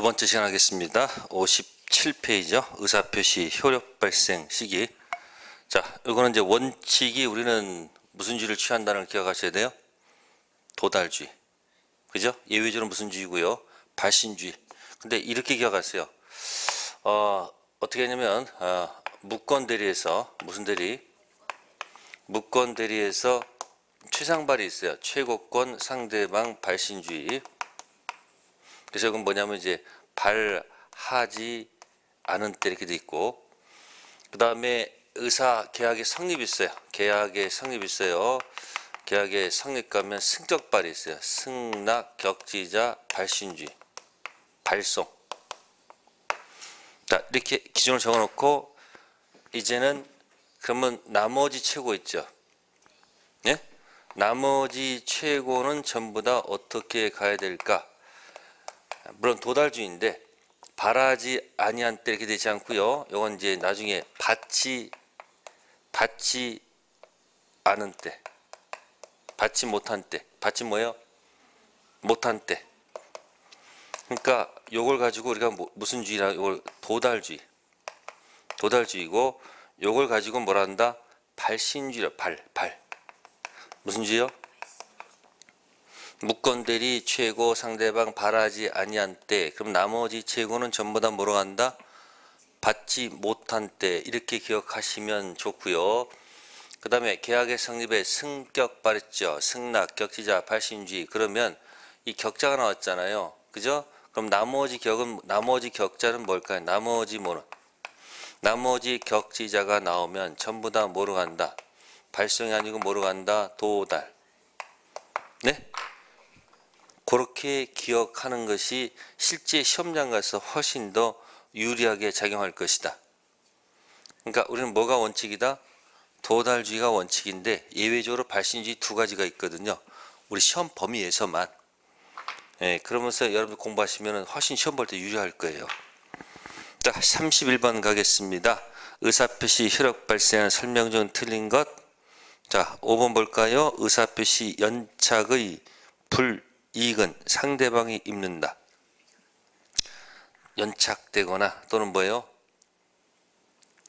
두 번째 시간 하겠습니다. 57페이지죠. 의사표시 효력 발생 시기. 자, 이거는 이제 원칙이 우리는 무슨 주의를 취한다는 걸 기억하셔야 돼요. 도달주의. 그죠? 예외주는 무슨 주의고요? 발신주의. 근데 이렇게 기억하세요. 어떻게 하냐면 무권 대리에서 무슨 대리? 무권 대리에서 최상발이 있어요. 최고권 상대방 발신주의. 그래서 이건 뭐냐면 이제 발하지 않은 때 이렇게 돼 있고, 그 다음에 의사 계약의 성립이 있어요. 계약의 성립이 있어요. 계약의 성립 가면 승격발이 있어요. 승낙, 격지자, 발신주의, 발송. 자, 이렇게 기준을 적어놓고 이제는 그러면 나머지 최고 있죠. 예? 나머지 최고는 전부 다 어떻게 가야 될까? 물론 도달주의인데 바라지 아니한 때 이렇게 되지 않고요. 이건 이제 나중에 받지 않은 때, 받지 못한 때, 받지 뭐예요? 못한 때. 그러니까 요걸 가지고 우리가 무슨 주의라? 이걸 도달주의고, 요걸 가지고 뭐라 한다? 발신주의라. 발. 무슨 주의요? 무권대리 최고 상대방 바라지 아니한 때. 그럼 나머지 최고는 전부 다 뭐로 간다? 받지 못한 때. 이렇게 기억하시면 좋고요. 그 다음에 계약의 성립에 승격발 있죠. 승낙, 격지자, 발신주의. 그러면 이 격자가 나왔잖아요. 그죠? 그럼 나머지 격자는 뭘까요? 나머지 격지자가 나오면 전부 다 뭐로 간다? 발송이 아니고 뭐로 간다? 도달. 네? 그렇게 기억하는 것이 실제 시험장 가서 훨씬 더 유리하게 작용할 것이다. 그러니까 우리는 뭐가 원칙이다? 도달주의가 원칙인데 예외적으로 발신주의 두 가지가 있거든요. 우리 시험 범위에서만. 예, 그러면서 여러분들 공부하시면 훨씬 시험 볼 때 유리할 거예요. 자, 31번 가겠습니다. 의사표시 효력 발생하는 설명 중 틀린 것. 자, 5번 볼까요? 의사표시 연착의 불이익은 상대방이 입는다. 연착되거나 또는 뭐예요?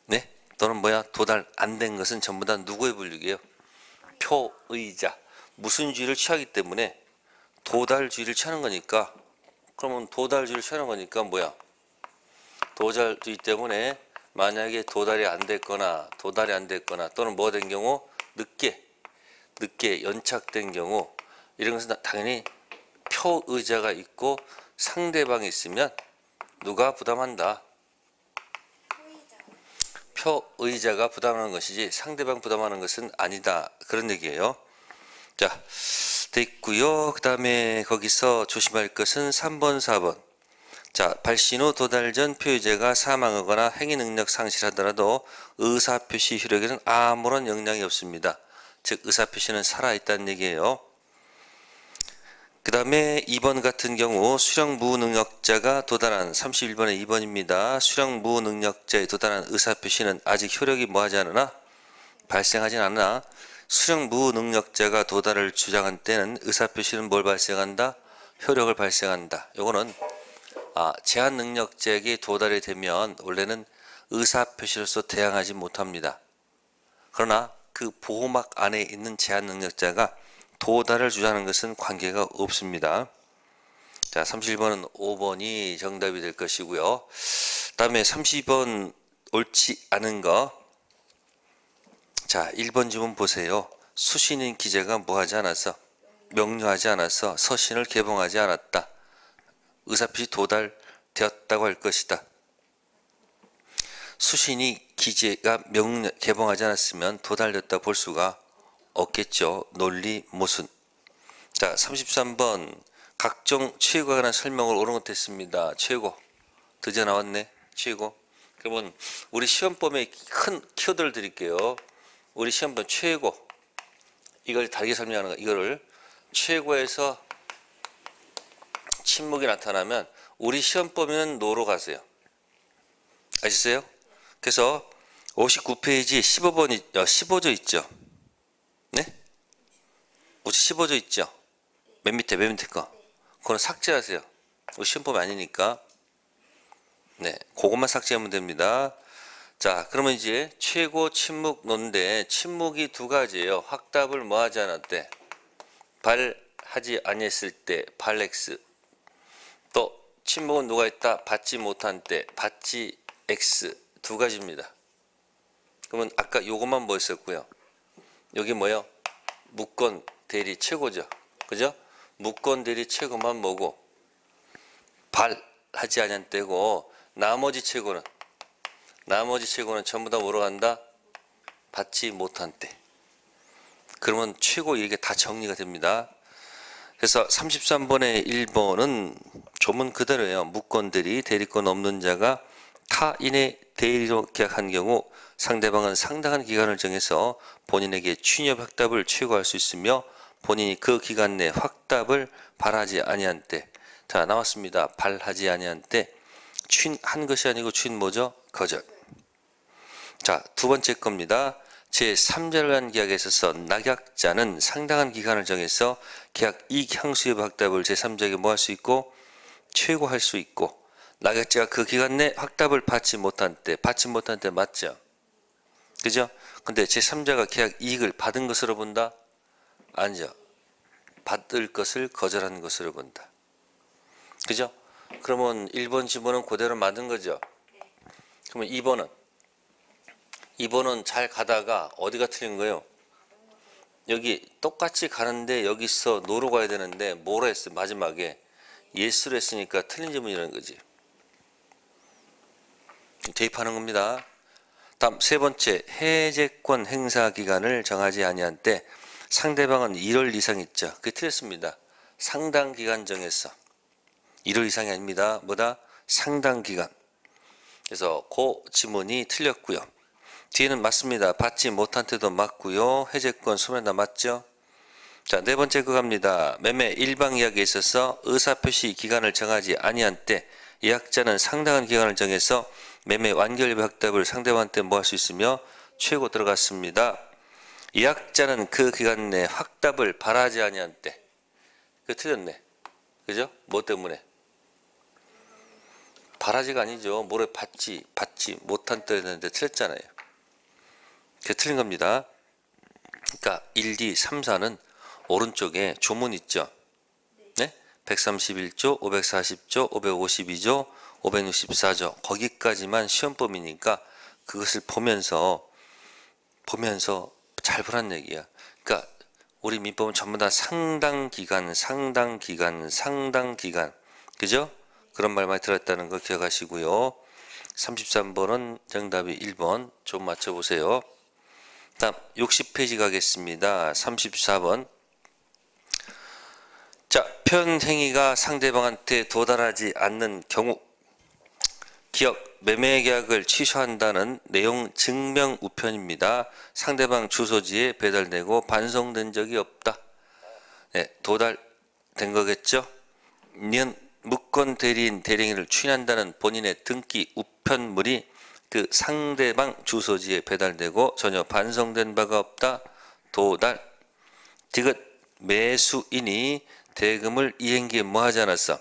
네? 또는 뭐야? 도달 안 된 것은 전부 다 누구의 불이익이에요? 표의자. 무슨 주의를 취하기 때문에 도달주의를 취하는 거니까, 그러면 도달주의를 취하는 거니까 뭐야? 도달주의 때문에 만약에 도달이 안 됐거나 또는 뭐 된 경우 늦게 연착된 경우, 이런 것은 당연히 표의자가 있고 상대방이 있으면 누가 부담한다? 표의자가 부담하는 것이지 상대방 부담하는 것은 아니다. 그런 얘기예요. 자, 됐고요. 그 다음에 거기서 조심할 것은 3번, 4번. 자, 발신 후 도달 전 표의자가 사망하거나 행위 능력 상실하더라도 의사표시 효력에는 아무런 영향이 없습니다. 즉 의사표시는 살아있다는 얘기예요. 그 다음에 2번 같은 경우 수령 무능력자가 도달한 31번에 2번입니다. 수령 무능력자에 도달한 의사표시는 아직 효력이 뭐하지 않으나 발생하진 않으나 수령 무능력자가 도달을 주장한 때는 의사표시는 뭘 발생한다? 효력을 발생한다. 요거는 제한 능력자에게 도달이 되면 원래는 의사표시로서 대항하지 못합니다. 그러나 그 보호막 안에 있는 제한 능력자가 도달을 주장하는 것은 관계가 없습니다. 자, 31번은 5번이 정답이 될 것이고요. 다음에 32번 옳지 않은 거. 자, 1번 지문 보세요. 수신인 기재가 뭐하지 않아서, 명료하지 않아서 서신을 개봉하지 않았다. 의사표시 도달되었다고 할 것이다. 수신이 기재가 개봉하지 않았으면 도달됐다 볼 수가 없겠죠. 논리 모순. 자, 33번 각종 최고에 관한 설명을 옳은 것 했습니다. 최고 드디어 나왔네. 최고. 그러면 우리 시험범위에 큰 키워드를 드릴게요. 우리 시험범 최고, 이걸 다르게 설명하는 거. 이거를 최고에서 침묵이 나타나면 우리 시험범위는 노로 가세요. 아시겠어요? 그래서 59페이지 15번 15조 있죠. 네? 혹시 15조 있죠? 맨 밑에 거. 그거는 삭제하세요. 시험범위 아니니까. 네, 그것만 삭제하면 됩니다. 자, 그러면 이제 최고 침묵 논대 침묵이 두 가지예요. 확답을 뭐 하지 않았대? 발하지 아니했을 때 발 X. 또 침묵은 누가 있다? 받지 못한 때 받지 X. 두 가지입니다. 그러면 아까 요것만 뭐였었고요. 여기 뭐요? 무건 대리 최고죠. 그죠? 무건 대리 최고만 뭐고 발하지 아니한 때고 나머지 최고는 전부 다 뭐로 간다? 받지 못한 때. 그러면 최고 이게 다 정리가 됩니다. 그래서 33번의 1번은 조문 그대로예요. 무건 대리, 대리권 없는 자가 타인의 대리로 계약한 경우 상대방은 상당한 기간을 정해서 본인에게 취업 확답을 최고할 수 있으며 본인이 그 기간 내 확답을 발하지 아니한 때. 자, 나왔습니다. 발하지 아니한 때. 취한 것이 아니고 취는 뭐죠? 거절. 자, 두 번째 겁니다. 제3자를 한 계약에 있어서 낙약자는 상당한 기간을 정해서 계약 이익 향수의 확답을 제3자에게 뭐 할 수 있고 최고할 수 있고 낙약자가 그 기간 내 확답을 받지 못한 때 맞죠? 그죠? 근데 제3자가 계약 이익을 받은 것으로 본다? 아니죠. 받을 것을 거절한 것으로 본다. 그죠? 그러면 1번 지문은 그대로 맞은 거죠? 그러면 2번은 잘 가다가 어디가 틀린 거예요? 여기 똑같이 가는데 여기서 노로 가야 되는데 뭐로 했어? 마지막에 예스로 했으니까 틀린 지문이라는 거지. 대입하는 겁니다. 다음 세 번째, 해제권 행사 기간을 정하지 아니한 때 상대방은 1월 이상 있죠. 그게 틀렸습니다. 상당 기간 정했어. 1월 이상이 아닙니다. 뭐다? 상당 기간. 그래서 그 지문이 틀렸고요. 뒤에는 맞습니다. 받지 못한 때도 맞고요. 해제권 소멸 다 맞죠? 자, 네 번째 거 갑니다. 매매 일방 이야기에 있어서 의사표시 기간을 정하지 아니한 때 예약자는 상당한 기간을 정해서 매매 완결 확답을 상대방한테 뭐 할 수 있으며 최고 들어갔습니다. 예약자는 그 기간 내 확답을 바라지 아니한 때. 그거 틀렸네. 그죠? 뭐 때문에? 바라지가 아니죠. 뭐를 받지 못한 때였는데 틀렸잖아요. 그게 틀린 겁니다. 그러니까 1, 2, 3, 4는 오른쪽에 조문 있죠. 네? 131조, 540조, 552조, 564조 거기까지만 시험범위니까 그것을 보면서 잘 보란 얘기야. 그러니까 우리 민법은 전부 다 상당 기간 그죠? 그런 말 많이 들었다는 거 기억하시고요. 33번은 정답이 1번 좀 맞춰보세요. 다음 60페이지 가겠습니다. 34번. 자, 편행위가 상대방한테 도달하지 않는 경우 기업 매매 계약을 취소한다는 내용 증명 우편입니다. 상대방 주소지에 배달되고 반송된 적이 없다. 네, 도달된 거겠죠? 년 무권 대리인 대리인을 추인한다는 본인의 등기 우편물이 그 상대방 주소지에 배달되고 전혀 반송된 바가 없다. 도달. 디귿 매수인이 대금을 이행기에 뭐 하지 않았어?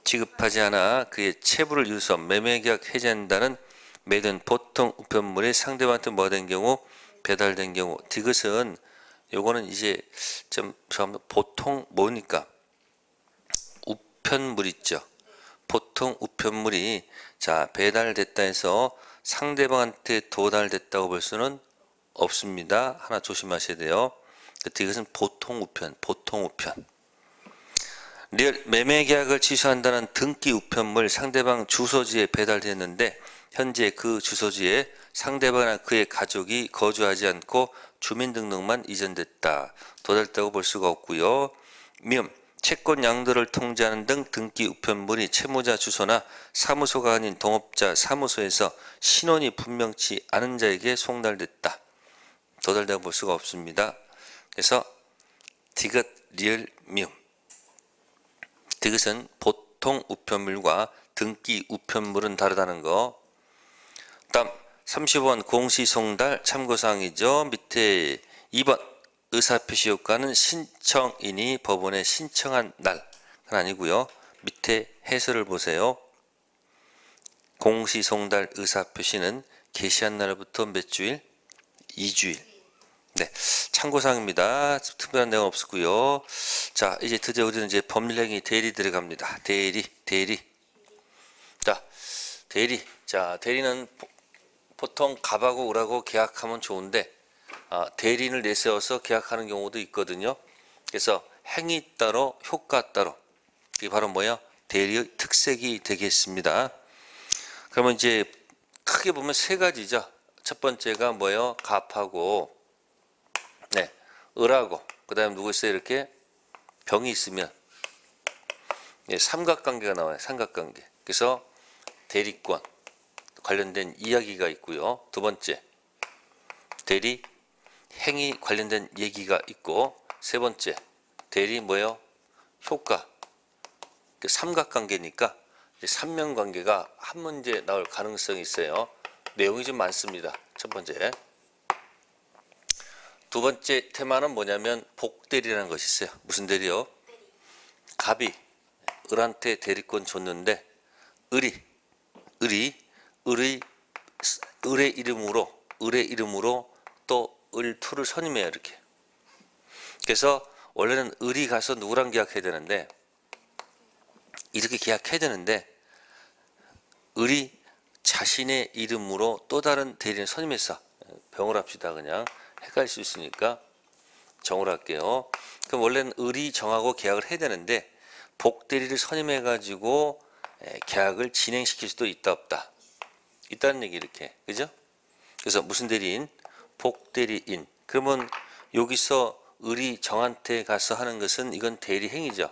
지급하지 않아 그의 체부를 유서 매매계약 해제한다는 매든 보통 우편물이 상대방한테 뭐 된 경우? 배달된 경우. 디귿은 요거는 이제 좀 보통 뭐니까? 우편물 있죠. 보통 우편물이 자 배달됐다 해서 상대방한테 도달됐다고 볼 수는 없습니다. 하나 조심하셔야 돼요. 이것은 보통 우편. 매매 계약을 취소한다는 등기 우편물 상대방 주소지에 배달됐는데 현재 그 주소지에 상대방이나 그의 가족이 거주하지 않고 주민등록만 이전됐다. 도달됐다고 볼 수가 없고요. 미음 채권 양도를 통지하는 등 등기 우편물이 채무자 주소나 사무소가 아닌 동업자 사무소에서 신원이 분명치 않은 자에게 송달됐다. 도달되어 볼 수가 없습니다. 그래서 디귿 리을 미음. 디귿은 보통 우편물과 등기 우편물은 다르다는 거. 다음 30번 공시송달 참고사항이죠. 밑에 2번 의사표시 효과는 신청인이 법원에 신청한 날은 아니고요. 밑에 해설을 보세요. 공시송달 의사표시는 개시한 날부터 몇 주일? 2주일. 네, 참고사항입니다. 특별한 내용 없었고요. 자, 이제 드디어 우리는 이제 법률행위 대리 들어갑니다. 대리. 자, 대리. 자, 대리는 보통 갑하고 을하고 계약하면 좋은데 대리인을 내세워서 계약하는 경우도 있거든요. 그래서 행위 따로 효과 따로. 이게 바로 뭐야? 대리의 특색이 되겠습니다. 그러면 이제 크게 보면 세 가지죠. 첫 번째가 뭐예요? 갑하고 네, 을하고 그다음에 누구 있어요? 이렇게 병이 있으면 예, 삼각관계가 나와요. 삼각관계. 그래서 대리권 관련된 이야기가 있고요. 두 번째 대리 행위 관련된 얘기가 있고 세 번째 대리 뭐예요? 효과. 삼각관계니까 삼면관계가 한 문제 나올 가능성이 있어요. 내용이 좀 많습니다. 첫 번째. 두 번째 테마는 뭐냐면 복대리라는 것이 있어요. 무슨 대리요? 갑이 을한테 대리권 줬는데 을의 이름으로 또 을투를 선임해요. 이렇게. 그래서 원래는 을이 가서 누구랑 계약해야 되는데 이렇게 계약해야 되는데 을이 자신의 이름으로 또 다른 대리인 선임해서 병을 합시다. 그냥 헷갈릴 수 있으니까 정을 할게요. 그럼 원래는 을이 정하고 계약을 해야 되는데 복대리를 선임해 가지고 계약을 진행시킬 수도 있다 없다. 있다는 얘기 이렇게. 그죠? 그래서 무슨 대리인? 복대리인. 그러면 여기서 을이 정한테 가서 하는 것은 이건 대리행위죠.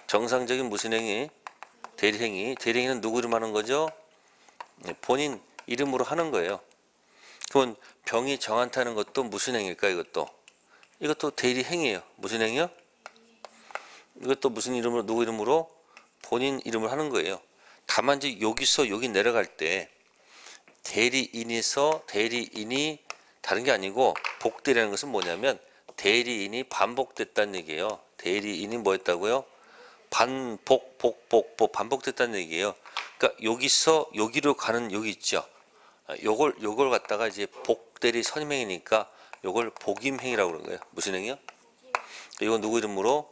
정상적인 무슨 행위? 대리행위. 대리행위는 누구 이름 하는 거죠? 본인 이름으로 하는 거예요. 그건 병이 정한테 하는 것도 무슨 행위일까? 이것도 대리행위예요. 무슨 행위요? 이것도 무슨 이름으로 누구 이름으로? 본인 이름을 하는 거예요. 다만 이제 여기서 여기 내려갈 때 대리인이 다른 게 아니고 복대리라는 것은 뭐냐면 대리인이 반복됐다는 얘기예요. 대리인이 뭐 했다고요? 반복됐다는 얘기예요. 그러니까 여기서 여기로 가는 여기 있죠. 요걸 갖다가 이제 복대리 선임행위니까 요걸 복임행위라고 그러는 거예요. 무슨 행위요? 이건 누구 이름으로?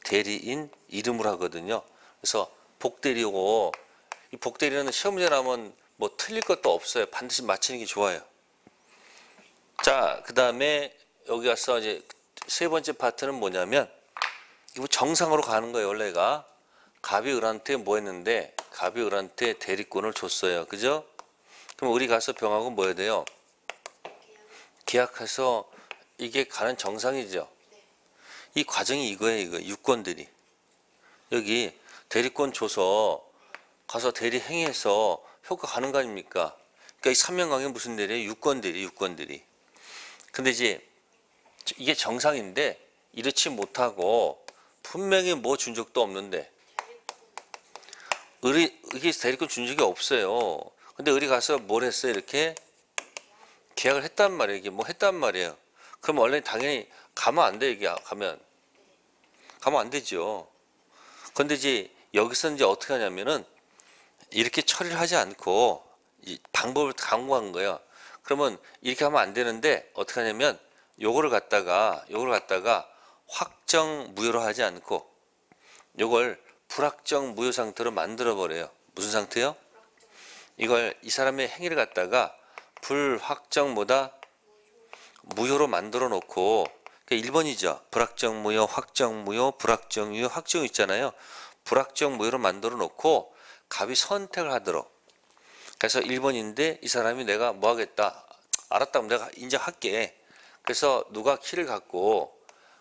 대리인 이름으로 하거든요. 그래서 복대리고 이 복대리는 시험 문제 나오면 뭐 틀릴 것도 없어요. 반드시 맞히는 게 좋아요. 자, 그 다음에 여기 가서 이제 세 번째 파트는 뭐냐면 이거 정상으로 가는 거예요. 원래가 갑이 을한테 뭐 했는데 갑이 을한테 대리권을 줬어요. 그죠? 그럼 을이 가서 병하고 뭐 해야 돼요? 계약해서 이게 가는 정상이죠. 이 과정이 이거예요. 이거 유권들이 여기 대리권 줘서 가서 대리 행위해서 효과 가는 거 아닙니까? 그러니까 이 삼면관계 무슨 대리예요? 유권들이. 근데 이제 이게 정상인데 이렇지 못하고 분명히 뭐 준 적도 없는데 을이 이게 대리권 준 적이 없어요. 근데 을이 가서 뭘 했어요? 이렇게 계약을 했단 말이에요. 이게 뭐 했단 말이에요. 그럼 원래 당연히 가면 안 돼. 이게 가면 안 되죠. 근데 이제 여기서 이제 어떻게 하냐면은 이렇게 처리를 하지 않고 이 방법을 강구한 거예요. 그러면 이렇게 하면 안 되는데 어떻게 하냐면 요거를 갖다가 확정 무효로 하지 않고 요걸 불확정 무효 상태로 만들어 버려요. 무슨 상태요? 이걸 이 사람의 행위를 갖다가 불확정 무효로 만들어 놓고 그러니까 1번이죠. 불확정 무효, 확정 무효, 불확정 무효, 확정 있잖아요. 불확정 무효로 만들어 놓고 갑이 선택을 하도록. 그래서 1번인데 이 사람이 내가 뭐 하겠다. 알았다. 내가 인정할게. 그래서 누가 키를 갖고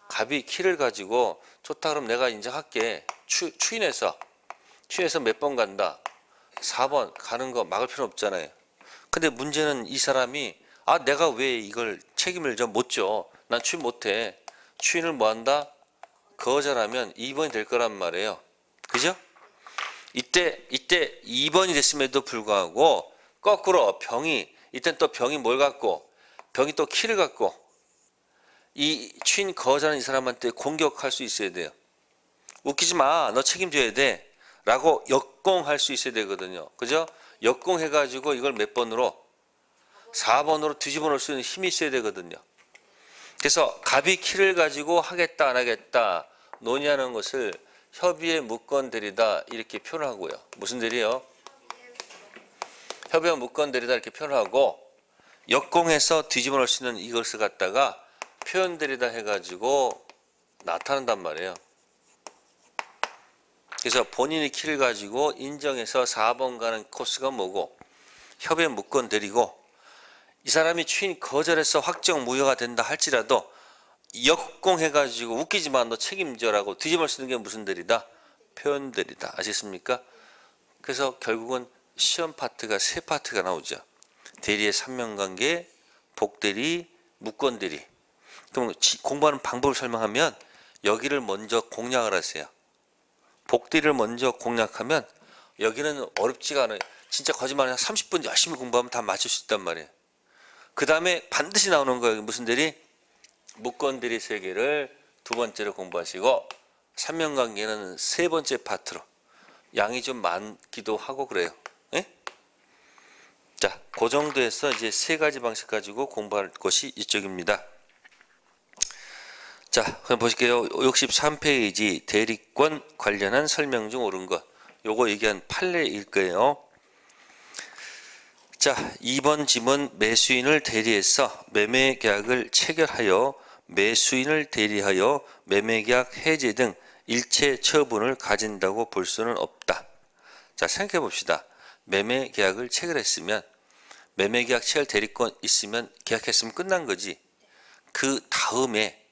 갑이 키를 가지고 좋다 그럼 내가 인정할게. 추인해서 몇 번 간다. 4번 가는 거 막을 필요 없잖아요. 근데 문제는 이 사람이 내가 왜 이걸 책임을 좀 못 져. 난 추인 못해. 추인을 뭐 한다? 거절하면 2번이 될 거란 말이에요. 그죠? 이때 2번이 됐음에도 불구하고 거꾸로 이땐 또 병이 뭘 갖고 병이 또 키를 갖고 이 추인 거절하는 이 사람한테 공격할 수 있어야 돼요. 웃기지 마. 너 책임져야 돼. 라고 역공할 수 있어야 되거든요. 그죠? 역공해가지고 이걸 몇 번으로? 4번으로 뒤집어 놓을 수 있는 힘이 있어야 되거든요. 그래서 갑이 키를 가지고 하겠다 안 하겠다 논의하는 것을 협의의 무건 대리다 이렇게 표현하고요. 무슨 대리요? 협의의 무건 대리다 이렇게 표현하고 역공해서 뒤집어 놓을 수 있는 이것을 갖다가 표현 대리다 해가지고 나타난단 말이에요. 그래서 본인의 키를 가지고 인정해서 4번 가는 코스가 뭐고 협의 무건 대리고 이 사람이 추인 거절해서 확정 무효가 된다 할지라도 역공해가지고 웃기지만 너 책임져라고 뒤집을 쓰는 게 무슨 대리다? 표현 대리다. 아시겠습니까? 그래서 결국은 시험 파트가 세 파트가 나오죠. 대리의 삼면관계, 복대리, 무건대리. 그럼 공부하는 방법을 설명하면 여기를 먼저 공략을 하세요. 복대리를 먼저 공략하면 여기는 어렵지가 않아요. 진짜 거짓말 30분 열심히 공부하면 다 맞출 수 있단 말이에요. 그 다음에 반드시 나오는 거예요. 무슨 대리? 무건대리 세 개를 두 번째로 공부하시고 삼면관계는 세 번째 파트로 양이 좀 많기도 하고 그래요. 예? 자, 그 정도에서 이제 세 가지 방식 가지고 공부할 것이 이쪽입니다. 자, 그럼 보실게요. 63페이지 대리권 관련한 설명 중 옳은 것. 요거 얘기한 판례일 거예요. 자, 2번 지문 매수인을 대리해서 매매계약을 체결하여 매수인을 대리하여 매매계약 해제 등 일체 처분을 가진다고 볼 수는 없다. 자, 생각해 봅시다. 매매계약을 체결했으면 매매계약 체결 대리권 있으면 계약했으면 끝난 거지. 그 다음에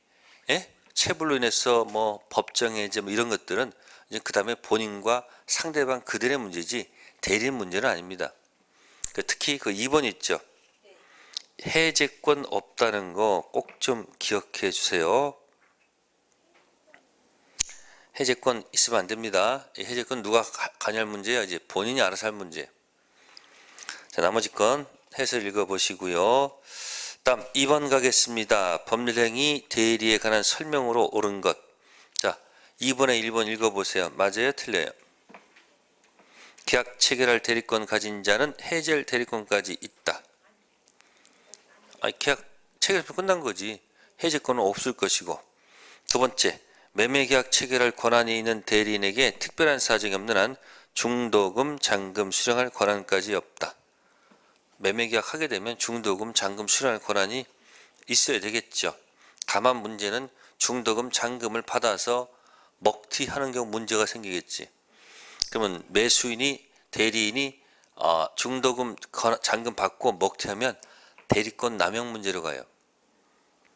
체불로 인해서 뭐 법정해제 뭐 이런 것들은 이제 그 다음에 본인과 상대방 그들의 문제지 대리인 문제는 아닙니다. 특히 그 2번 있죠. 해제권 없다는 거 꼭 좀 기억해 주세요. 해제권 있으면 안 됩니다. 해제권 누가 관여할 문제예요? 이제 본인이 알아서 할 문제. 자, 나머지 건 해서 읽어보시고요. 다음 2번 가겠습니다. 법률행위 대리에 관한 설명으로 옳은 것. 자, 2번에 1번 읽어보세요. 맞아요? 틀려요? 계약 체결할 대리권 가진 자는 해제할 대리권까지 있다. 계약 체결하면 끝난 거지. 해제권은 없을 것이고. 두 번째, 매매계약 체결할 권한이 있는 대리인에게 특별한 사정이 없는 한 중도금, 잔금 수령할 권한까지 없다. 매매계약 하게 되면 중도금, 잔금 수령할 권한이 있어야 되겠죠. 다만 문제는 중도금, 잔금을 받아서 먹튀하는 경우 문제가 생기겠지. 그러면 매수인이 대리인이 중도금, 잔금 받고 먹튀하면 대리권 남용 문제로 가요.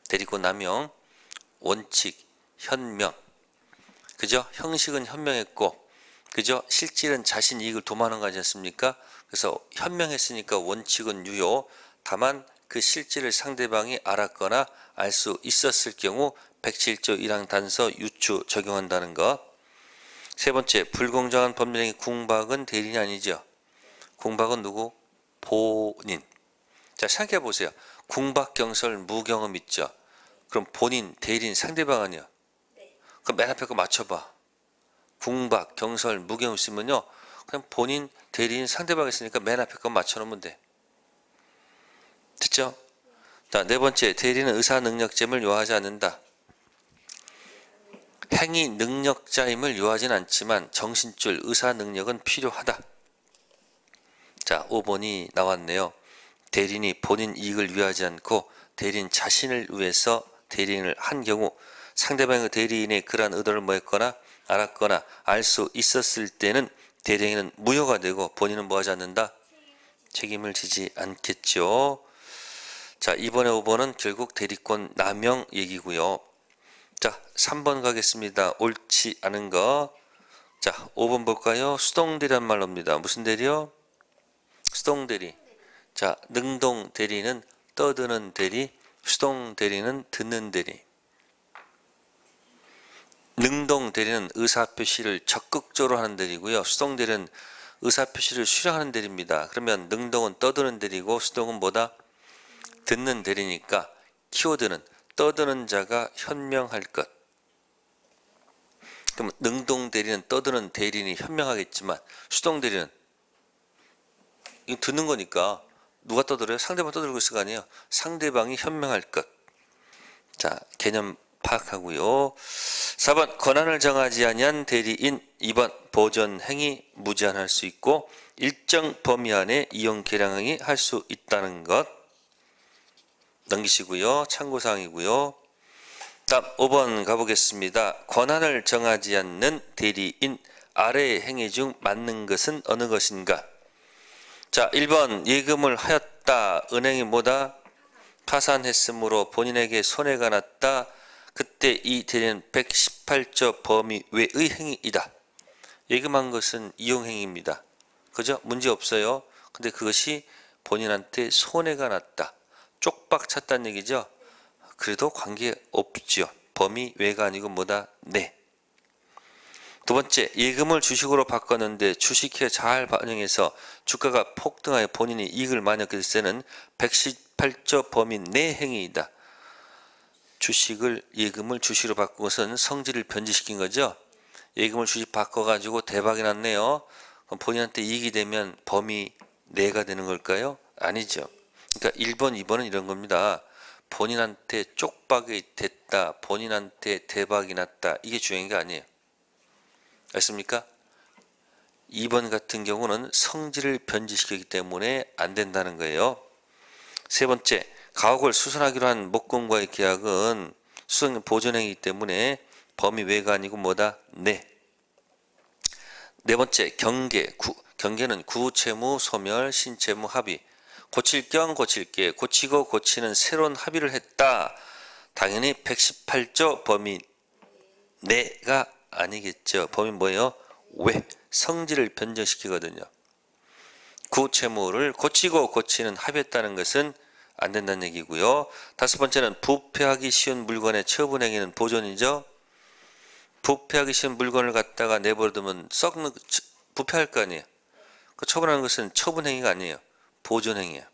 대리권 남용, 원칙, 현명. 그죠? 형식은 현명했고, 그죠? 실질은 자신 이익을 도모하는 거 아니지 않습니까? 그래서 현명했으니까 원칙은 유효. 다만 그 실질을 상대방이 알았거나 알 수 있었을 경우 107조 1항 단서 유추 적용한다는 것. 세 번째, 불공정한 법률행위 궁박은 대리인이 아니죠. 궁박은 누구? 본인. 자, 생각해 보세요. 궁박, 경설, 무경험 있죠. 그럼 본인, 대리인, 상대방 아니야. 그럼 맨 앞에 거 맞춰봐. 궁박, 경설, 무경험 있으면요. 그냥 본인, 대리인, 상대방 있으니까 맨 앞에 거 맞춰놓으면 돼. 됐죠? 자, 네 번째, 대리인은 의사능력점을 요하지 않는다. 행위 능력자임을 요하진 않지만 정신줄 의사능력은 필요하다. 자, 5번이 나왔네요. 대리인이 본인 이익을 위하지 않고 대리인 자신을 위해서 대리인을 한 경우 상대방의 대리인의 그러한 의도를 뭐했거나 알았거나 알 수 있었을 때는 대리인은 무효가 되고 본인은 뭐하지 않는다? 책임을 지지 않겠죠. 자, 이번에 5번은 결국 대리권 남용 얘기고요. 자, 3번 가겠습니다. 옳지 않은 거. 자, 5번 볼까요? 수동대리란 말로입니다. 무슨 대리요? 수동대리. 자, 능동 대리는 떠드는 대리, 수동 대리는 듣는 대리. 능동 대리는 의사표시를 적극적으로 하는 대리고요. 수동 대리는 의사표시를 수령하는 대리입니다. 그러면 능동은 떠드는 대리고 수동은 뭐다? 듣는 대리니까 키워드는 떠드는 자가 현명할 것. 그럼 능동 대리는 떠드는 대리인이 현명하겠지만 수동 대리는 이거 듣는 거니까 누가 떠들어요? 상대방 떠들고 있을 거 아니에요. 상대방이 현명할 것. 자, 개념 파악하고요. 4번 권한을 정하지 아니한 대리인. 2번 보전 행위 무제한할 수 있고 일정 범위 안에 이용 계량 행위 할 수 있다는 것 넘기시고요. 참고사항이고요. 다음 5번 가보겠습니다. 권한을 정하지 않는 대리인. 아래의 행위 중 맞는 것은 어느 것인가? 자, 1번 예금을 하였다. 은행이 뭐다? 파산했으므로 본인에게 손해가 났다. 그때 이 대리는 118조 범위 외의 행위이다. 예금한 것은 이용행위입니다. 그죠? 문제 없어요. 근데 그것이 본인한테 손해가 났다. 쪽박 찼다는 얘기죠. 그래도 관계 없죠. 범위 외가 아니고 뭐다? 네. 두 번째, 예금을 주식으로 바꿨는데 주식회 잘 반영해서 주가가 폭등하여 본인이 이익을 많이 얻게 됐을 때는 118조 범위 내 행위이다. 예금을 주식으로 바꾼 것은 성질을 변질시킨 거죠. 예금을 주식 바꿔가지고 대박이 났네요. 그럼 본인한테 이익이 되면 범위 내가 되는 걸까요? 아니죠. 그러니까 1번, 2번은 이런 겁니다. 본인한테 쪽박이 됐다. 본인한테 대박이 났다. 이게 중요한 게 아니에요. 알습니까? 2번 같은 경우는 성질을 변질시키기 때문에 안 된다는 거예요. 세 번째, 가옥을 수선하기로 한 목공과의 계약은 수선 보존행위이기 때문에 범위 외가 아니고 뭐다? 네. 네 번째, 경계는 구채무, 소멸, 신채무, 합의. 고칠 겸 고칠게, 고치고 고치는 새로운 합의를 했다. 당연히 118조 범위 내가 아니겠죠. 범위 뭐예요? 왜? 성질을 변경시키거든요. 구채무를 고치고 고치는 합의했다는 것은 안 된다는 얘기고요. 다섯 번째는 부패하기 쉬운 물건의 처분행위는 보존이죠. 부패하기 쉬운 물건을 갖다가 내버려두면 부패할 거 아니에요. 그 처분하는 것은 처분행위가 아니에요. 보존행위야.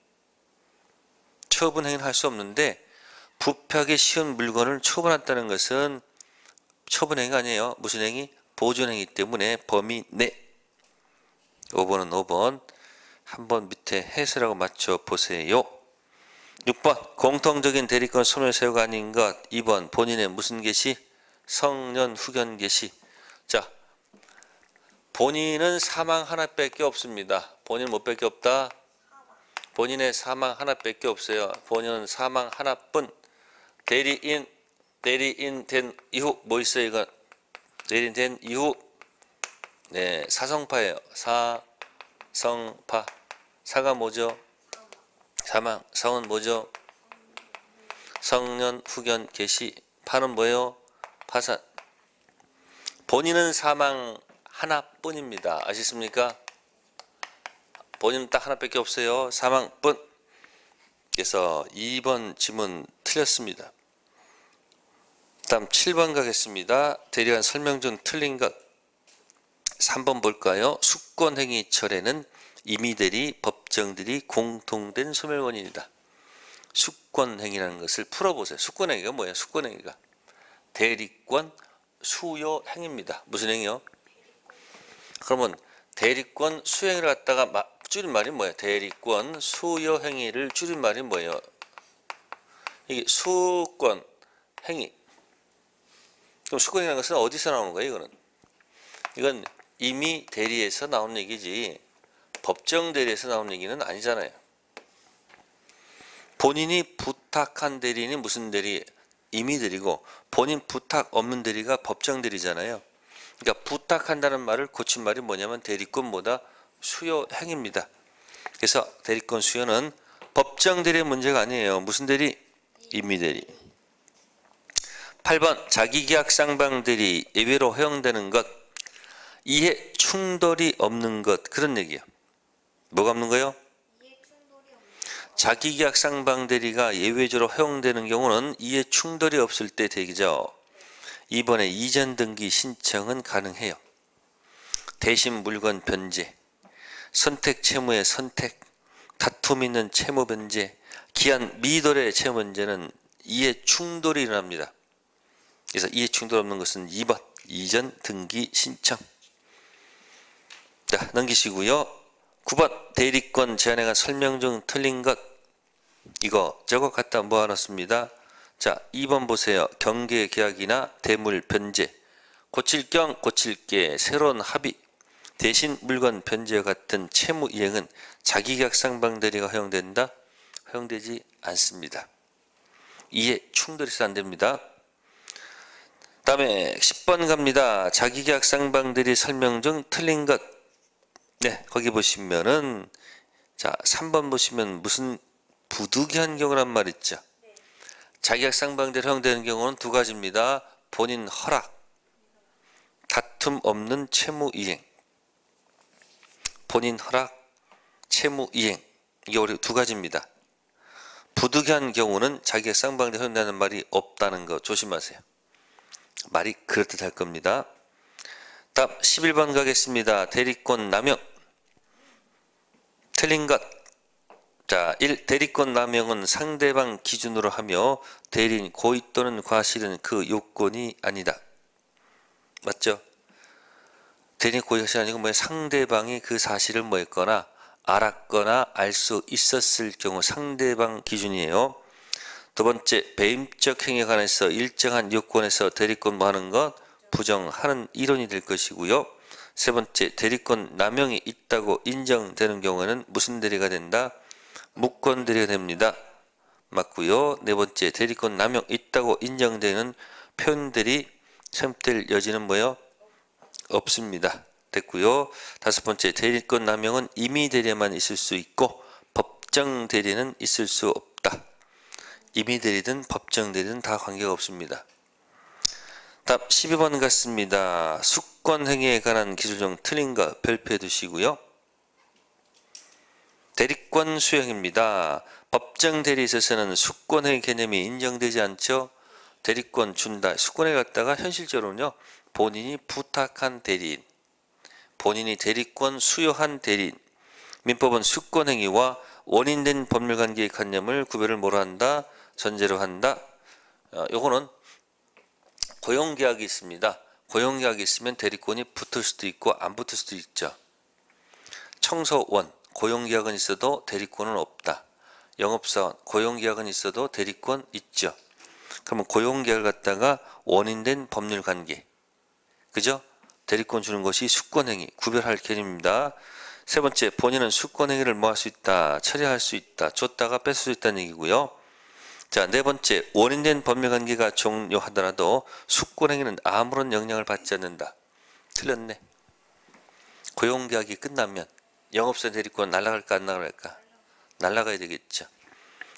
처분행위는 할 수 없는데 부패하기 쉬운 물건을 처분한다는 것은 처분행위가 아니에요. 무슨 행위? 보존행위 때문에 범위 내. 5번은 5번. 한번 밑에 해설하고 맞춰 보세요. 6번 공통적인 대리권 소멸사유가 아닌 것. 2번 본인의 무슨 계시? 성년 후견 계시. 자, 본인은 사망 하나밖에 없습니다. 본인은 뭐 밖에 없다? 본인의 사망 하나밖에 없어요. 본인은 사망 하나뿐. 대리인 된 이후 뭐 있어요? 이거 대리인 된 이후 네, 사성파예요. 사성파. 사가 뭐죠? 사망. 성은 뭐죠? 성년 후견 계시. 파는 뭐예요? 파산. 본인은 사망 하나뿐입니다. 아시습니까? 본인은 딱 하나밖에 없어요. 사망뿐. 그래서 2번 지문 틀렸습니다. 다음 7번 가겠습니다. 대리관 설명 중 틀린 것. 3번 볼까요? 수권행위철에는 임의대리, 법정대리 공통된 소멸원인이다. 수권행위라는 것을 풀어보세요. 수권행위가 뭐예요? 수권행위가 대리권 수요행위입니다. 무슨 행위요? 그러면 대리권 수행을 갖다가 줄임말이 뭐예요? 대리권 수요행위를 줄임말이 뭐예요? 이게 수권 행위. 그럼 수권이라는 것은 어디서 나오는 거예요? 이건 이미 대리에서 나온 얘기지 법정 대리에서 나온 얘기는 아니잖아요. 본인이 부탁한 대리인이 무슨 대리? 임의 대리고 본인 부탁 없는 대리가 법정 대리잖아요. 그러니까 부탁한다는 말을 고친 말이 뭐냐면 대리권보다 수요 행위입니다. 그래서 대리권 수요는 법정 대리의 문제가 아니에요. 무슨 대리? 임의 대리. 8번 자기계약 쌍방 대리 예외로 허용되는 것. 이해 충돌이 없는 것. 그런 얘기예요. 뭐가 없는 거예요? 자기계약 쌍방 대리가 예외적으로 허용되는 경우는 이해 충돌이 없을 때 되죠. 2번에 이전 등기 신청은 가능해요. 대신 물건 변제, 선택 채무의 선택, 다툼 있는 채무 변제, 기한 미도의 채무 변제는 이해 충돌이 일어납니다. 그래서 이해 충돌 없는 것은 2번 이전 등기 신청. 자, 넘기시고요. 9번 대리권 제한에 관한 설명 중 틀린 것. 이거 저거 갖다 모아놨습니다. 자, 2번 보세요. 경계 계약이나 대물 변제, 고칠 경 고칠게 새로운 합의, 대신 물건 변제와 같은 채무 이행은 자기계약 상방 대리가 허용된다? 허용되지 않습니다. 이에 충돌해서 안 됩니다. 다음에 10번 갑니다. 자기계약 상방 대리 설명 중 틀린 것. 네, 거기 보시면은 자, 3번 보시면 무슨 부득이한 경우란 말 있죠. 자기계약 상방 대리 허용되는 경우는 두 가지입니다. 본인 허락, 다툼 없는 채무 이행. 본인 허락, 채무 이행. 이게 우리 두 가지입니다. 부득이한 경우는 자기계약 상방 대리 허용되는 말이 없다는 거 조심하세요. 말이 그렇듯 할 겁니다. 다음 11번 가겠습니다. 대리권 남용. 틀린 것. 자, 1. 대리권 남용은 상대방 기준으로 하며 대리인 고의 또는 과실은 그 요건이 아니다. 맞죠? 대리인 고의 과실이 아니고 뭐 상대방이 그 사실을 뭐 했거나 알았거나 알 수 있었을 경우 상대방 기준이에요. 두 번째, 배임적 행위에 관해서 일정한 요건에서 대리권 뭐하는 것 부정하는 이론이 될 것이고요. 세 번째, 대리권 남용이 있다고 인정되는 경우에는 무슨 대리가 된다? 무권 대리가 됩니다. 맞고요. 네 번째, 대리권 남용 있다고 인정되는 표현 대리 사용될 여지는 뭐요? 없습니다. 됐고요. 다섯 번째, 대리권 남용은 임의 대리에만 있을 수 있고 법정 대리는 있을 수 없다. 임의 대리든 법정 대리든 다 관계가 없습니다. 다음 12번 같습니다. 수권 행위에 관한 기술 중 틀린 거 별표해 두시고요. 대리권 수행입니다. 법정 대리에 있어서는 수권 행위 개념이 인정되지 않죠. 대리권 준다. 수권에 갔다가 현실적으로는요. 본인이 부탁한 대리인, 본인이 대리권 수여한 대리인. 민법은 수권 행위와 원인된 법률관계의 관념을 구별을 뭐로 한다? 전제로 한다. 요거는 고용계약이 있습니다. 고용계약이 있으면 대리권이 붙을 수도 있고 안 붙을 수도 있죠. 청소원, 고용계약은 있어도 대리권은 없다. 영업사원, 고용계약은 있어도 대리권 있죠. 그러면 고용계약을 갖다가 원인된 법률관계, 그죠? 대리권 주는 것이 수권행위, 구별할 개념입니다. 세 번째, 본인은 수권행위를 뭐 할 수 있다? 처리할 수 있다. 줬다가 뺏을 수 있다는 얘기고요. 자, 네 번째, 원인된 법률관계가 종료하더라도 수권행위는 아무런 영향을 받지 않는다. 틀렸네. 고용계약이 끝나면 영업사 대리권 날아갈까 안 날아갈까? 날아가야 되겠죠.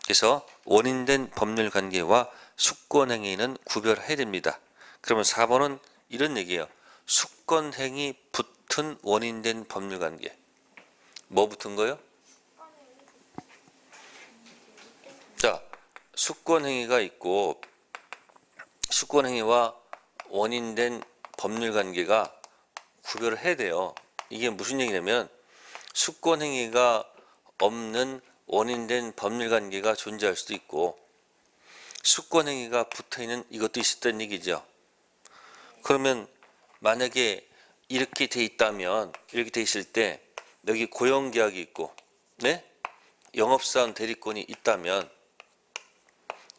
그래서 원인된 법률관계와 수권행위는 구별해야 됩니다. 그러면 4번은 이런 얘기예요. 수권행위 붙은 원인된 법률관계. 뭐 붙은 거요? 자, 수권행위가 있고 수권행위와 원인된 법률관계가 구별을 해야 돼요. 이게 무슨 얘기냐면 수권행위가 없는 원인된 법률관계가 존재할 수도 있고 수권행위가 붙어있는 이것도 있었다는 얘기죠. 그러면 만약에 이렇게 돼 있다면, 이렇게 돼 있을 때 여기 고용계약이 있고, 네? 영업사원 대리권이 있다면,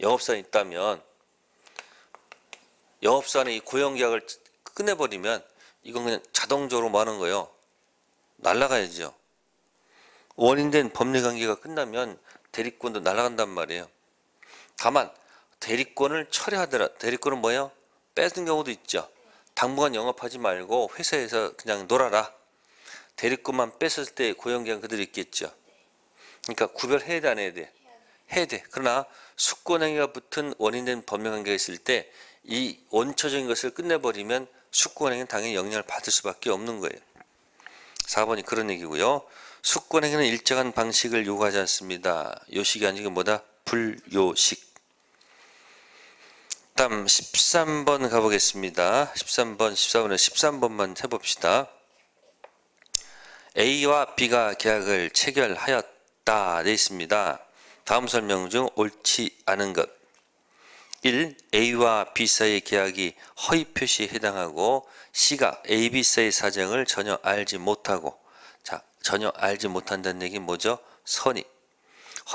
영업사원이 있다면 영업사원이 이 고용계약을 끝내버리면 이건 그냥 자동적으로 뭐 하는 거예요? 날아가야죠. 원인된 법률관계가 끝나면 대리권도 날아간단 말이에요. 다만 대리권을 처리하더라. 대리권은 뭐예요? 뺏은 경우도 있죠. 당분간 영업하지 말고 회사에서 그냥 놀아라. 대리권만 뺏을 때 고용계약 그대로 있겠죠. 그러니까 구별해야 돼, 안 해야 돼? 해야 돼. 그러나 수권행위가 붙은 원인된 법률관계가 있을 때 이 원초적인 것을 끝내버리면 수권행위는 당연히 영향을 받을 수밖에 없는 거예요. 4번이 그런 얘기고요. 수권행위는 일정한 방식을 요구하지 않습니다. 요식이 아니고 뭐다? 불요식. 다음 13번 가보겠습니다. 13번만 해봅시다. A와 B가 계약을 체결하였다 돼 있습니다. 다음 설명 중 옳지 않은 것. 1. A와 B 사이의 계약이 허위 표시에 해당하고 C가 A, B 사이의 사정을 전혀 알지 못하고, 자, 전혀 알지 못한다는 얘기는 뭐죠? 선의.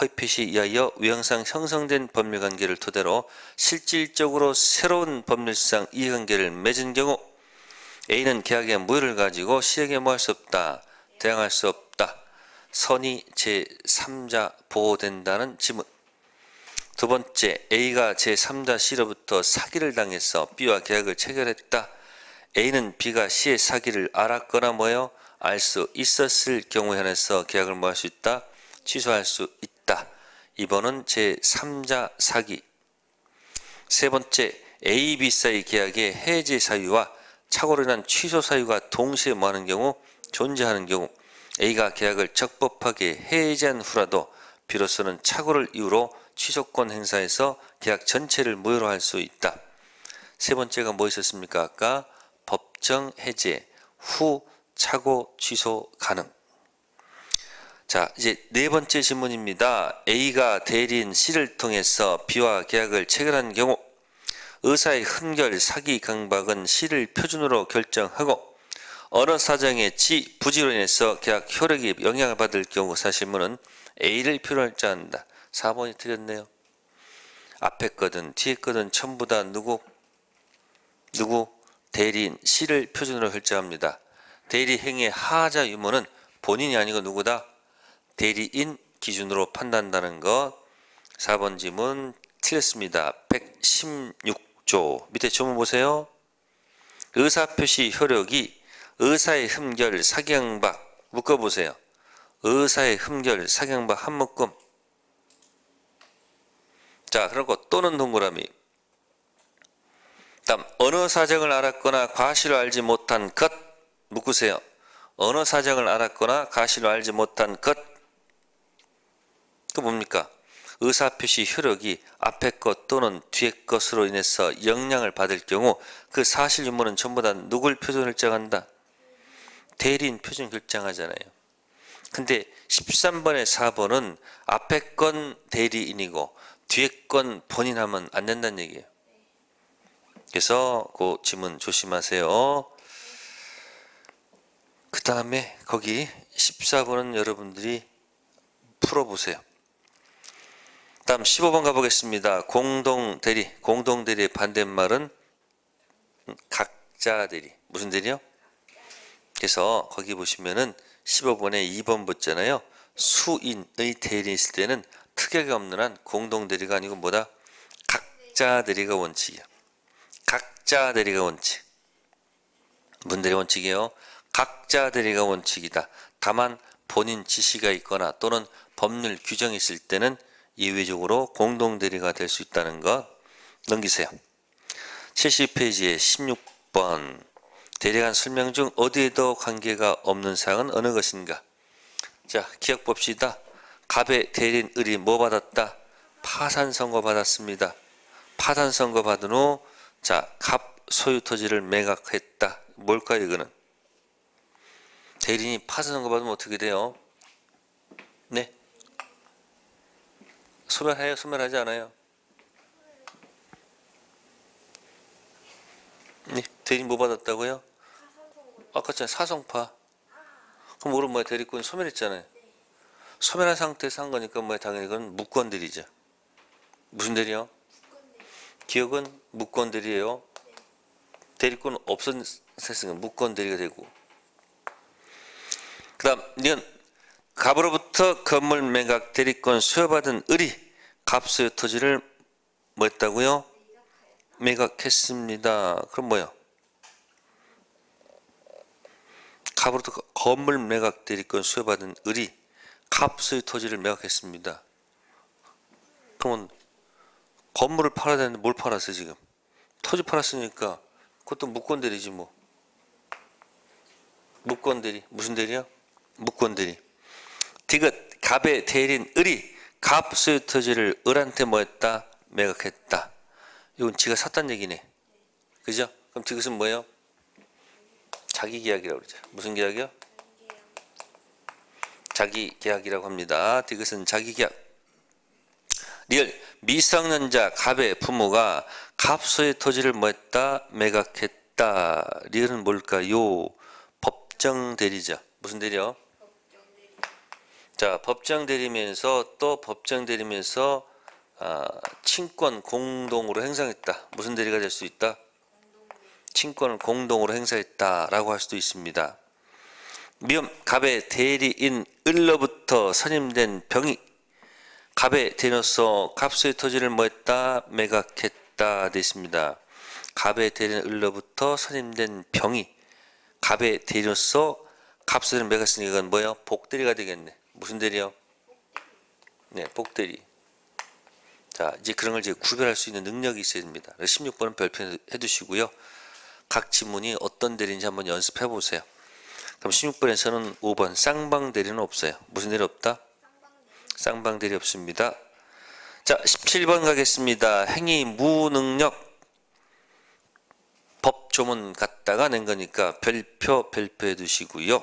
허위 표시에 의하여 외형상 형성된 법률관계를 토대로 실질적으로 새로운 법률상 이해관계를 맺은 경우 A는 계약의 무효를 가지고 C에게 뭐 할 수 없다, 대항할 수 없다. 선의 제3자 보호된다는 지문. 두 번째, A가 제3자 C로부터 사기를 당해서 B와 계약을 체결했다. A는 B가 C의 사기를 알았거나 뭐요? 알 수 있었을 경우에 한해서 계약을 뭐 할 수 있다? 취소할 수 있다. 2번은 제3자 사기. 세 번째, A, B 사이 계약의 해제 사유와 착오로 인한 취소 사유가 동시에 뭐하는 경우? 존재하는 경우 A가 계약을 적법하게 해제한 후라도 B로서는 착오를 이유로 취소권 행사해서 계약 전체를 무효로 할 수 있다. 세 번째가 뭐 있었습니까? 아까 법정 해제 후 착오 취소 가능. 자, 이제 네 번째 질문입니다. A가 대리인 C를 통해서 B와 계약을 체결한 경우 의사의 흠결, 사기, 강박은 C를 표준으로 결정하고 어느 사정에 부지로 인해서 계약 효력이 영향을 받을 경우 사실무는 A를 필요할자한다. 4번이 틀렸네요. 앞에 거든 뒤에 거든 전부 다 누구? 대리인 C를 표준으로 결정합니다. 대리 행위의 하자 유무는 본인이 아니고 누구다? 대리인 기준으로 판단한다는 것. 4번 지문 틀렸습니다. 116조 밑에 조문 보세요. 의사표시 효력이 의사의 흠결, 사기강박 묶어보세요. 의사의 흠결, 사기강박 한 묶음. 자, 그리고 또는 동그라미. 다음 어느 사정을 알았거나 과실을 알지 못한 것 묶으세요. 어느 사정을 알았거나 과실을 알지 못한 것. 그 뭡니까? 의사표시 효력이 앞에 것 또는 뒤에 것으로 인해서 영향을 받을 경우 그 사실 유무는 전부 다 누굴 표준 결정한다? 대리인 표준 결정하잖아요. 근데 13번에 4번은 앞에 건 대리인이고 뒤에 건 본인 하면 안 된다는 얘기예요. 그래서 그 지문 조심하세요. 그 다음에 거기 14번은 여러분들이 풀어보세요. 다음 15번 가보겠습니다. 공동대리. 공동대리의 반대말은 각자 대리. 무슨 대리요? 그래서 거기 보시면은 15번에 2번 붙잖아요. 수인의 대리인이 있을 때는 특약이 없는 한 공동대리가 아니고 뭐다? 각자 대리가 원칙이야. 각자 대리가 원칙. 무슨 대리 원칙이에요? 각자 대리가 원칙이다. 다만 본인 지시가 있거나 또는 법률 규정이 있을 때는 예외적으로 공동대리가 될 수 있다는 것 넘기세요. 70페이지에 16번 대리간 설명 중 어디에도 관계가 없는 사항은 어느 것인가? 자, 기억 봅시다. 갑의 대리인 을이 뭐 받았다? 파산 선고 받았습니다. 파산 선고 받은 후 자, 갑 소유 토지를 매각했다. 뭘까요, 이거는? 대리인이 파산 선고 받으면 어떻게 돼요? 네? 소멸해요? 소멸하지 않아요? 네, 대리인 뭐 받았다고요? 아까 전에 사성파. 그럼 오른 뭐야? 대리권 소멸했잖아요. 소멸한 상태에서 한 거니까 뭐야? 당연히 그건 무권 대리죠. 무슨 대리요? 기억은 무권 대리예요. 대리권 없었으니까 무권 대리가 되고. 그 다음 니은 갑으로부터 건물 매각 대리권 수여받은 을이 갑소유 토지를 뭐 했다고요? 매각했습니다. 그럼 뭐요? 갑으로부터 건물 매각 대리권 수여받은 을이 갑소유 토지를 매각했습니다. 그러면 건물을 팔아야 되는데 뭘 팔았어 지금? 토지 팔았으니까 그것도 무권대리지 뭐. 무권대리. 무슨 대리야? 무권대리. 디귿 갑의 대리인 을이 갑 소유 토지를 을한테 뭐 했다? 매각했다. 이건 지가 샀단 얘기네. 그죠? 그럼 디귿은 뭐예요? 자기 계약이라고 그러죠. 무슨 계약이요? 자기 계약이라고 합니다. 디귿은 자기 계약. 리을 미성년자 갑의 부모가 갑소의 토지를 뭐했다? 매각했다. 리을은 뭘까요? 법정 대리죠. 무슨 대리요? 자, 법정 대리면서 또 법정 대리면서 친권 공동으로 행사했다. 무슨 대리가 될 수 있다? 친권을 공동으로 행사했다라고 할 수도 있습니다. 미음 갑의 대리인 을로부터 선임된 병이 갑의 대리인으로서 갑소의 토지를 뭐했다? 매각했다 됐습니다. 갑의 대리인 을로부터 선임된 병이 갑의 대리인으로서 갑소를 매각했으니까 이건 뭐예요? 복대리가 되겠네. 무슨 대리요? 네, 복대리. 자, 이제 그런 걸 이제 구별할 수 있는 능력이 있어야 됩니다. 16번은 별표해 두시고요. 각 지문이 어떤 대리인지 한번 연습해 보세요. 그럼 16번에서는 5번 쌍방 대리는 없어요. 무슨 대리 없다? 쌍방 대리 없습니다. 자, 17번 가겠습니다. 행위 무능력. 법조문 갖다가 낸 거니까 별표해 두시고요.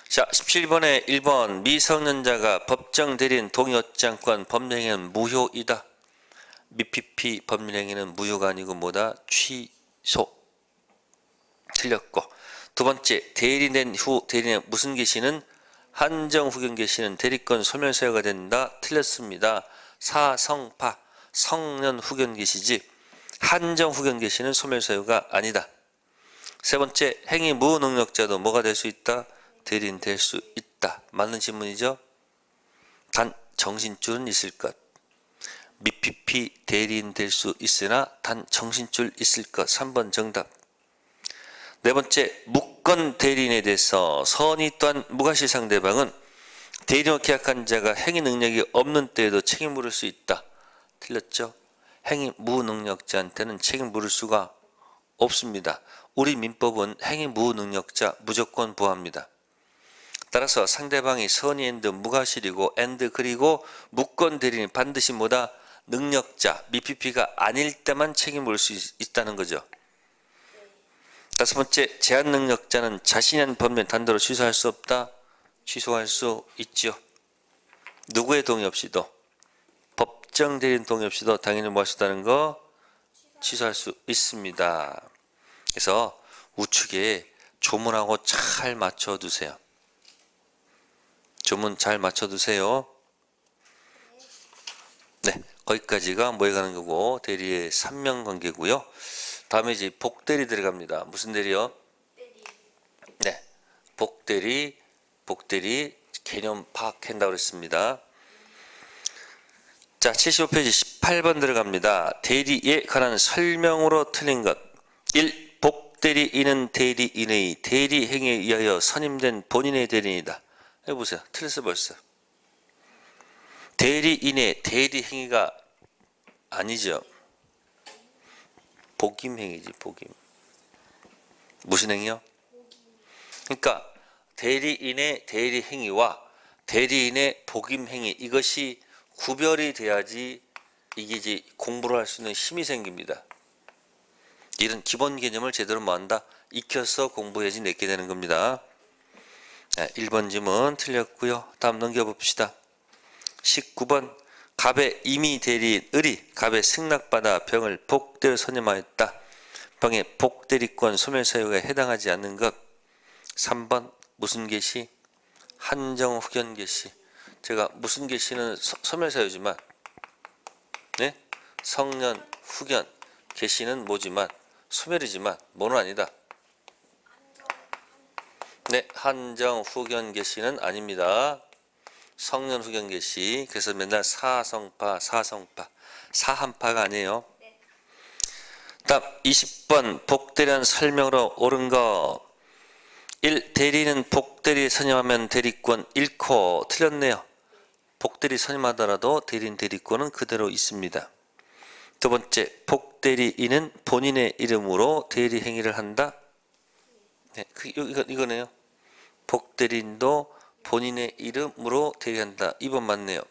자, 17번에 1번 미성년자가 법정 대리인 동의 얻지 않고 법률행위는 무효이다. 미피피 법률행위는 무효가 아니고 뭐다? 취소. 틀렸고, 두 번째 대리된 후 대리인의 무슨 개시는 한정 후견 개시는 대리권 소멸 사유가 된다. 틀렸습니다. 사성파 성년 후견 개시지 한정 후견 개시는 소멸 사유가 아니다. 세 번째 행위 무능력자도 뭐가 될 수 있다? 대리인 될 수 있다. 맞는 질문이죠. 단 정신줄은 있을 것. 미피피 대리인 될 수 있으나 단 정신줄 있을 것. 3번 정답. 네 번째 무권 대리인에 대해서 선의 또한 무과실 상대방은 대리인으로 계약한 자가 행위 능력이 없는 때에도 책임 물을 수 있다. 틀렸죠. 행위 무능력자한테는 책임 물을 수가 없습니다. 우리 민법은 행위 무능력자 무조건 부합니다. 따라서 상대방이 선의 앤드 무과실이고 앤드 그리고 무권 대리인이 반드시 뭐다? 능력자 미피피가 아닐 때만 책임 물을 수 있다는 거죠. 다섯 번째 제한 능력자는 자신이 한 법률 단도로 취소할 수 없다. 취소할 수 있죠. 누구의 동의 없이도 법정 대리인 동의 없이도 당연히 뭐 할 수 있다는 거 취소할 수 있습니다. 그래서 우측에 조문하고 잘 맞춰두세요. 조문 잘 맞춰두세요. 네, 거기까지가 뭐에 가는 거고 대리의 3명 관계고요. 다음에 이제 복대리 들어갑니다. 무슨 대리요? 네, 복대리 개념 파악한다고 그랬습니다. 자, 75페이지 18번 들어갑니다. 대리에 관한 설명으로 틀린 것. 1. 복대리인은 대리인의 대리 행위에 의하여 선임된 본인의 대리인이다. 해보세요. 틀렸어 벌써. 대리인의 대리 행위가 아니죠. 복임 행위지, 복임. 무슨 행위요? 그러니까 대리인의 대리 행위와 대리인의 복임 행위 이것이 구별이 돼야지 이게 이제 공부를 할 수 있는 힘이 생깁니다. 이런 기본 개념을 제대로 뭐한다? 익혀서 공부해야지 내게 되는 겁니다. 1번 질문 틀렸고요. 다음 넘겨봅시다. 19번 갑의 임의 대리인 을이 갑의 승낙받아 병을 복대로 선임하였다. 병의 복대리권 소멸 사유가 해당하지 않는 것. 3번 무슨 개시? 한정 후견 개시. 제가 무슨 개시는 소멸 사유지만 네? 성년 후견 개시는 뭐지만 소멸이지만 뭐는 아니다. 네, 한정 후견 개시는 아닙니다. 성년 후견 개시. 그래서 맨날 사성파 사한파가 아니에요. 다음 20번 복대리한 설명으로 옳은 거. 1. 대리는 복대리 선임하면 대리권 잃고. 틀렸네요. 복대리 선임하더라도 대리인 대리권은 그대로 있습니다. 두 번째 복대리인은 본인의 이름으로 대리 행위를 한다. 네, 이거네요. 복대리인도 본인의 이름으로 대리한다. 2번 맞네요.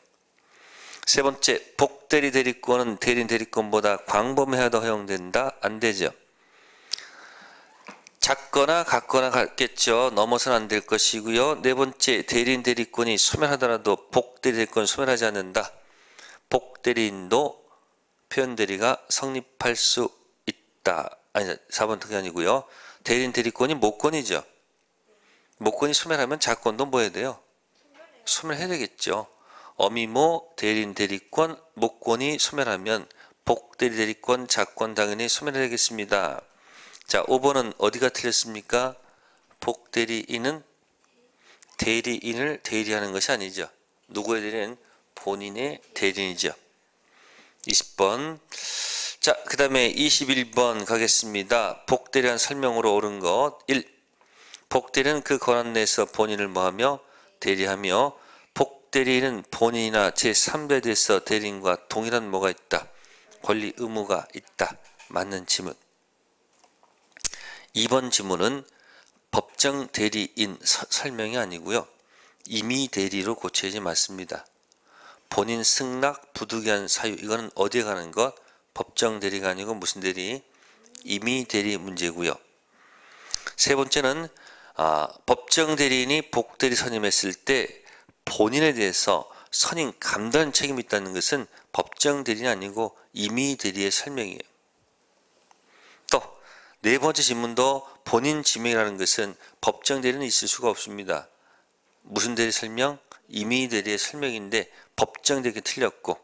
세 번째 복대리 대리권은 대리인 대리권보다 광범위하게 허용된다. 안 되죠. 작거나 같거나 같겠죠. 넘어서는 안 될 것이고요. 네 번째 대리인 대리권이 소멸하더라도 복대리 대리권 소멸하지 않는다. 복대리인도 표현대리가 성립할 수 있다. 아니 4번 그게 아니고요. 대리인 대리권이 모권이죠. 모권이 소멸하면 자권도 뭐 해야 돼요? 소멸해야 되겠죠. 어미모 대리인 대리권 모권이 소멸하면 복대리 대리권 자권 당연히 소멸해야 되겠습니다. 자 5번은 어디가 틀렸습니까? 복대리인은 대리인을 대리하는 것이 아니죠. 누구의 대리인? 본인의 대리인이죠. 20번. 자, 그 다음에 21번 가겠습니다. 복대리한 설명으로 옳은 것. 1. 복대리는 그 권한 내에서 본인을 뭐하며? 대리하며 복대리인은 본인이나 제3자에 대해서 대리인과 동일한 뭐가 있다? 권리 의무가 있다. 맞는 지문. 2번 지문은 법정 대리인 설명이 아니고요. 임의 대리로 고쳐야지 맞습니다. 본인 승낙 부득이한 사유 이거는 어디에 가는 것? 법정 대리가 아니고 무슨 대리? 임의 대리 문제고요. 세 번째는 법정 대리인이 복대리 선임했을 때 본인에 대해서 선임 감단 책임이 있다는 것은 법정 대리는 아니고 임의 대리의 설명이에요. 또 네 번째 질문도 본인 지명이라는 것은 법정 대리는 있을 수가 없습니다. 무슨 대리 설명? 임의 대리의 설명인데 법정 대리가 틀렸고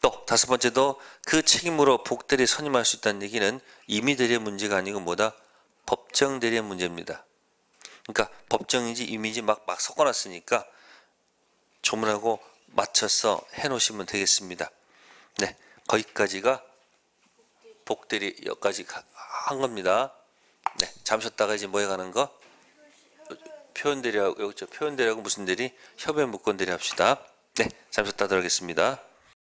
또 다섯 번째도 그 책임으로 복대리 선임할 수 있다는 얘기는 임의 대리의 문제가 아니고 뭐다? 법정 대리의 문제입니다. 그러니까 법정인지 임의인지 막 섞어놨으니까 조문하고 맞춰서 해놓으시면 되겠습니다. 네, 거기까지가 복대리 여기까지 한 겁니다. 네, 잠시 쉬었다가 이제 뭐에 가는 거? 표현대리하고 여기 표현대리하고 무슨 대리? 협의 무권 대리 합시다. 네, 잠시 쉬었다 들어가겠습니다.